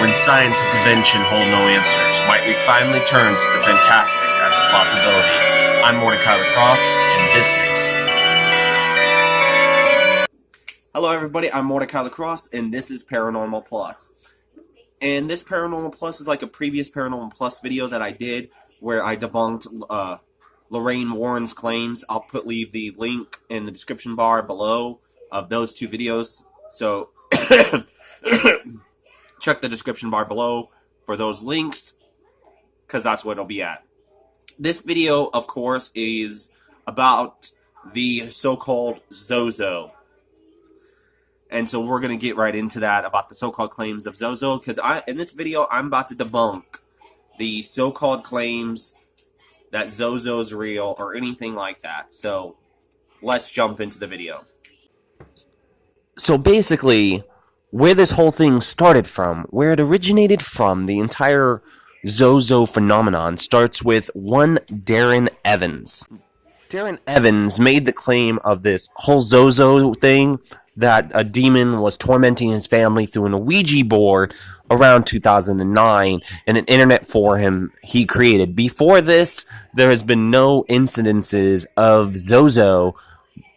When science and convention hold no answers, might we finally turn to the fantastic as a possibility? I'm Mortika Lacrosse, and this is... Hello everybody, I'm Mortika Lacrosse, and this is Paranormal Plus. And this Paranormal Plus is like a previous Paranormal Plus video that I did, where I debunked Lorraine Warren's claims. I'll leave the link in the description bar below of those two videos, so... check the description bar below for those links, because that's what it'll be at. This video, of course, is about the so-called Zozo. And so we're going to get right into that, about the so-called claims of Zozo, because in this video, I'm about to debunk the so-called claims that Zozo's real, or anything like that. So, let's jump into the video. So basically, where this whole thing started from, where it originated from, the entire Zozo phenomenon starts with one Darren Evans. Darren Evans made the claim of this whole Zozo thing, that a demon was tormenting his family through an Ouija board around 2009 in an internet forum he created. Before this, there has been no incidences of Zozo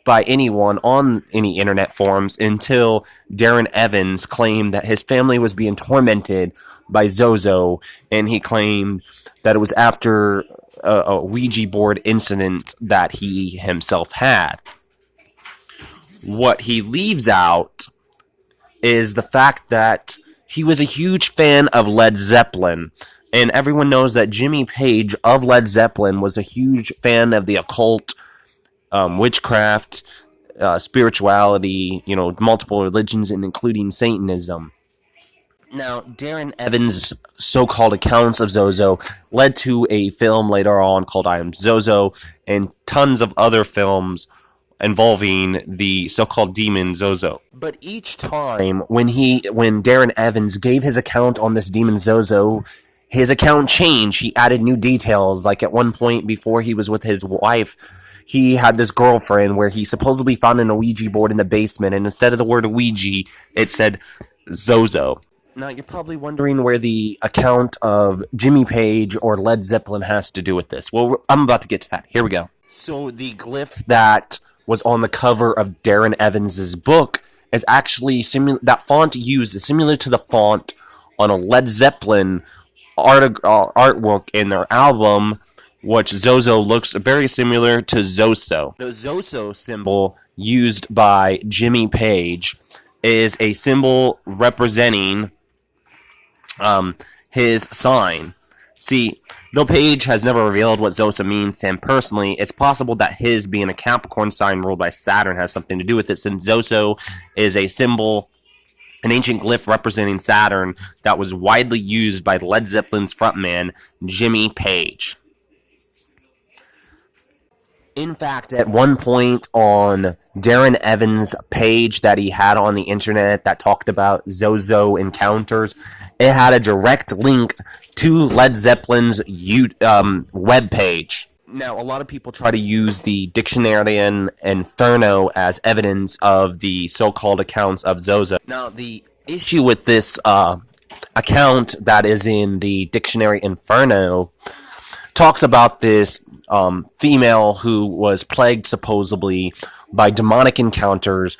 by anyone on any internet forums until Darren Evans claimed that his family was being tormented by Zozo, and he claimed that it was after a Ouija board incident that he himself had. What he leaves out is the fact that he was a huge fan of Led Zeppelin, and everyone knows that Jimmy Page of Led Zeppelin was a huge fan of the occult, witchcraft, spirituality, multiple religions, and including Satanism. Now, Darren Evans' so-called accounts of Zozo led to a film later on called I Am Zozo, and tons of other films involving the so-called demon Zozo. But each time when Darren Evans gave his account on this demon Zozo, his account changed. He added new details. Like at one point before he was with his wife, he had this girlfriend where he supposedly found an Ouija board in the basement, and instead of the word Ouija, it said Zozo. Now, you're probably wondering where the account of Jimmy Page or Led Zeppelin has to do with this. Well, I'm about to get to that. Here we go. So, the glyph that was on the cover of Darren Evans' book is actually that font used is similar to the font on a Led Zeppelin artwork in their album, which Zozo looks very similar to Zoso. The Zoso symbol used by Jimmy Page is a symbol representing his sign. See, though Page has never revealed what Zoso means to him personally, it's possible that his being a Capricorn sign ruled by Saturn has something to do with it, since Zoso is a symbol, an ancient glyph representing Saturn that was widely used by Led Zeppelin's frontman, Jimmy Page. In fact, at one point on Darren Evans' page that he had on the internet that talked about Zozo encounters, it had a direct link to Led Zeppelin's web page. Now, a lot of people try to use the Dictionarian Inferno as evidence of the so-called accounts of Zozo. Now, the issue with this account that is in the Dictionary Inferno talks about this female who was plagued supposedly by demonic encounters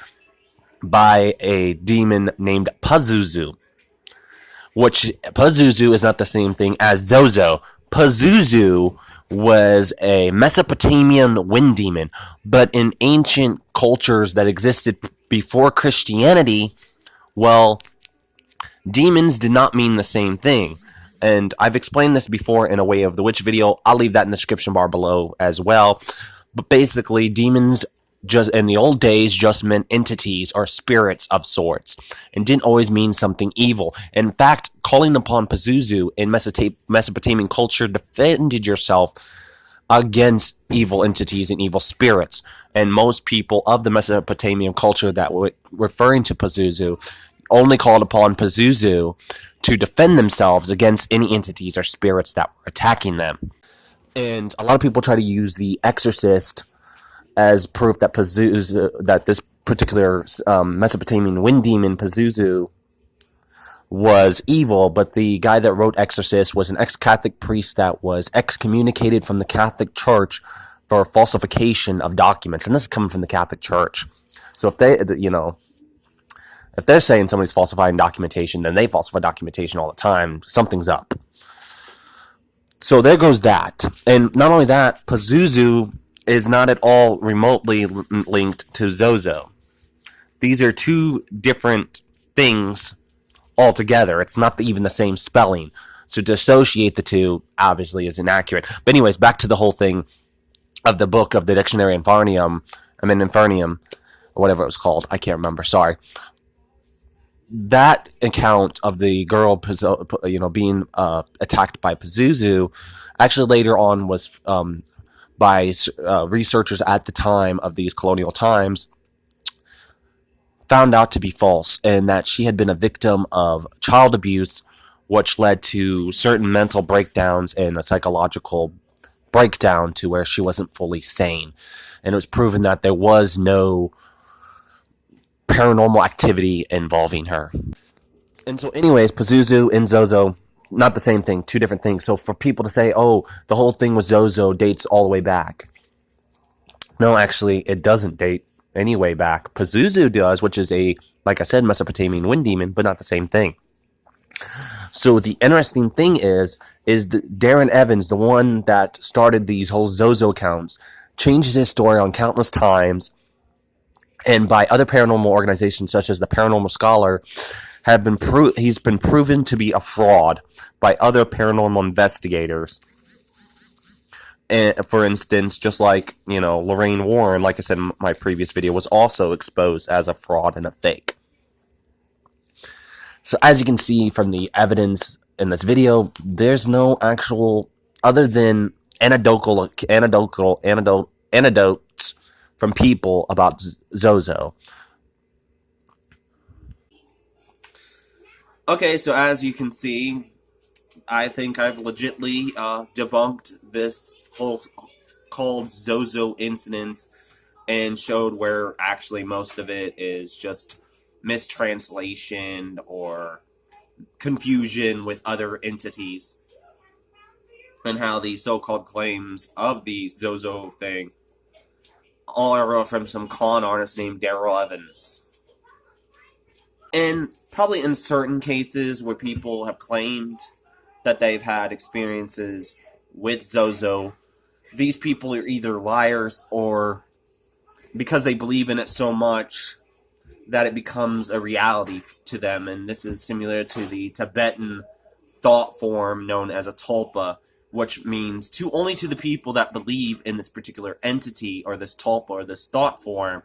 by a demon named Pazuzu. Which, Pazuzu is not the same thing as Zozo. Pazuzu was a Mesopotamian wind demon, but in ancient cultures that existed before Christianity, well, demons did not mean the same thing. And I've explained this before in a Way of the Witch video. I'll leave that in the description bar below as well. But basically, demons just in the old days just meant entities or spirits of sorts, and didn't always mean something evil. In fact, calling upon Pazuzu in Mesopotamian culture defended yourself against evil entities and evil spirits. And most people of the Mesopotamian culture that were referring to Pazuzu only called upon Pazuzu to defend themselves against any entities or spirits that were attacking them. And a lot of people try to use The Exorcist as proof that Pazuzu, that this particular Mesopotamian wind demon Pazuzu was evil, but the guy that wrote Exorcist was an ex-Catholic priest that was excommunicated from the Catholic Church for falsification of documents. And this is coming from the Catholic Church. So if they, if they're saying somebody's falsifying documentation, then they falsify documentation all the time. Something's up. So there goes that. And not only that, Pazuzu is not at all remotely linked to Zozo. These are two different things altogether. It's not even the same spelling. So to associate the two obviously is inaccurate. But anyways, back to the whole thing of the book of the Dictionary Infernium, or whatever it was called. I can't remember. Sorry. That account of the girl, being attacked by Pazuzu, actually later on was by researchers at the time of these colonial times, found out to be false, and that she had been a victim of child abuse, which led to certain mental breakdowns and a psychological breakdown to where she wasn't fully sane. And it was proven that there was no paranormal activity involving her. And so anyways, Pazuzu and Zozo, not the same thing, two different things. So for people to say, oh, the whole thing with Zozo dates all the way back. No, actually, it doesn't date any way back. Pazuzu does, which is a, like I said, Mesopotamian wind demon, but not the same thing. So the interesting thing is that Darren Evans, the one that started these whole Zozo accounts, changes his story on countless times, and by other paranormal organizations such as the Paranormal Scholar, he's been proven to be a fraud by other paranormal investigators. And for instance, just like, Lorraine Warren, like I said in my previous video, was also exposed as a fraud and a fake. So as you can see from the evidence in this video, there's no actual, other than anecdotes from people about Zozo. Okay, so as you can see, I think I've legitly debunked this whole called Zozo incident and showed where actually most of it is just mistranslation or confusion with other entities, and how the so-called claims of the Zozo thing are from some con artist named Daryl Evans. And probably in certain cases where people have claimed that they've had experiences with Zozo, these people are either liars or because they believe in it so much that it becomes a reality to them. And this is similar to the Tibetan thought form known as a tulpa, which means only to the people that believe in this particular entity or this tulpa or this thought form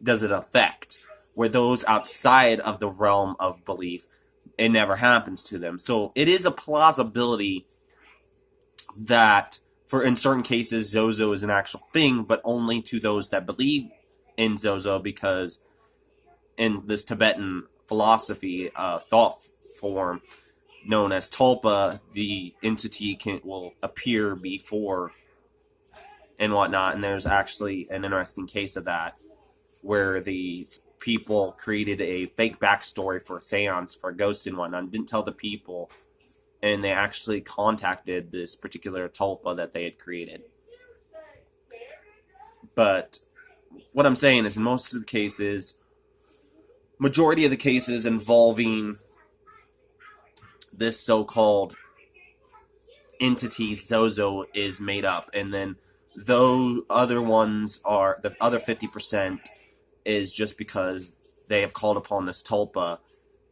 does it affect, where those outside of the realm of belief, it never happens to them. So it is a plausibility that in certain cases Zozo is an actual thing, but only to those that believe in Zozo, because in this Tibetan philosophy thought form known as tulpa, the entity will appear before and whatnot. And there's actually an interesting case of that, where these people created a fake backstory for a seance for a ghost and whatnot, and didn't tell the people, and they actually contacted this particular tulpa that they had created. But what I'm saying is, in most of the cases, majority of the cases involving this so-called entity Zozo is made up, and then those other ones are, the other 50% is just because they have called upon this tulpa,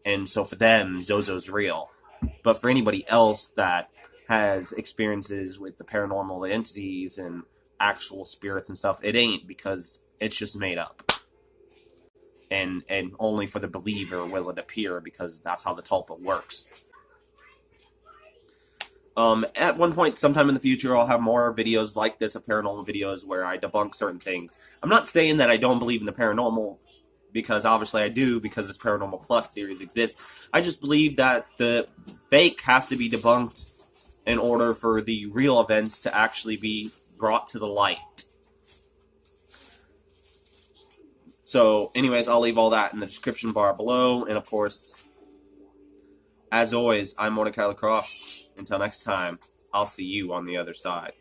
and so for them, Zozo's real. But for anybody else that has experiences with the paranormal entities and actual spirits and stuff, it ain't, because it's just made up. And only for the believer will it appear, because that's how the tulpa works. At one point, sometime in the future, I'll have more videos like this, of paranormal videos, where I debunk certain things. I'm not saying that I don't believe in the paranormal, because obviously I do, because this Paranormal Plus series exists. I just believe that the fake has to be debunked in order for the real events to actually be brought to the light. So, anyways, I'll leave all that in the description bar below, and of course, As always, I'm Mortika Lacrosse. Until next time, I'll see you on the other side.